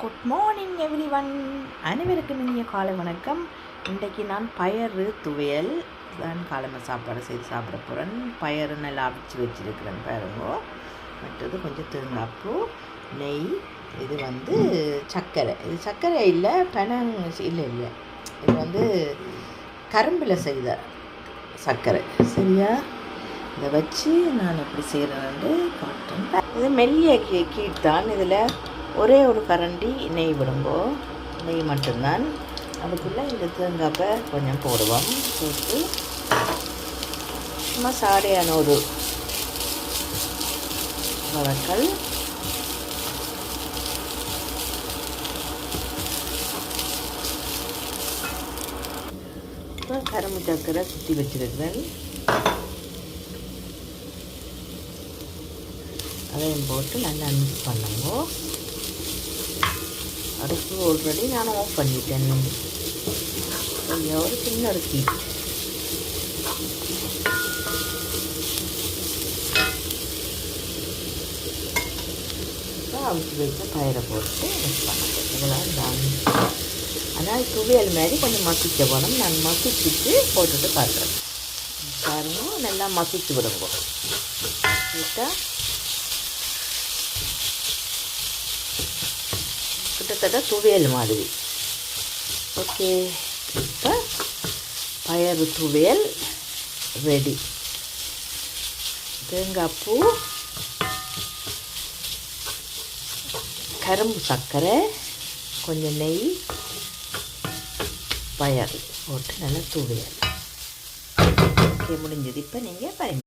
Good morning every one. அனைவருக்கும் இனிய காலை வணக்கம். இன்றைக்கு நான் பயறு துவையல் தான் காலமாக சாப்பாடு செய்து சாப்பிட போகிறேன். பயறு நல்லா அவிச்சு வச்சுருக்கிறேன் பாருங்கோ. மற்றது கொஞ்சம் தேங்காய்ப்பூ, நெய், இது சர்க்கரை. இது சர்க்கரை இல்லை, பனங் இல்லை, இது கரும்பில் செய்த சர்க்கரை. சரியா? இதை வச்சு நான் எப்படி செய்கிறேன்னு காட்டுறேன். இது மெல்லிய கீழ்த்தான். இதில் ஒரே ஒரு கரண்டி நெய் விடுங்கோ. நெய் மட்டும்தான். அதுக்குள்ளே இந்த தேங்காய்ப்பை கொஞ்சம் போடுவோம். போட்டு சும்மா சாடையான ஒரு வதக்கல். இப்போ கரும்பு சர்க்கரை சுற்றி வச்சுருக்கிறேன். அதையும் போட்டு நல்லா மிக்ஸ் பண்ணுங்க. அடுப்பு ஆல்ரெடி நான் ஆஃப் பண்ணிட்டேன். ஒரு சின்ன ஒரு ஹீட். இப்போ அவிச்சு வச்ச பயிரை போட்டு மிக்ஸ் பண்ணுங்க. இதெல்லாம் தான். ஆனால் துவையல் மாதிரி கொஞ்சம் மசிக்க போகணும். நான் மசிச்சுட்டு போட்டுட்டு காட்டுறேன். பாருங்க, நல்லா மசிச்சு விடுங்க. விட்டா கிட்டத்தட்ட துவையல் மாதிரி. ஓகே, இப்போ பயறு துவையல் ரெடி. தேங்காய்ப்பூ, கரும்பு சர்க்கரை, கொஞ்சம் நெய், பயறு போட்டு நல்லா துவையல். ஓகே, முடிஞ்சது. இப்போ நீங்கள் பயன்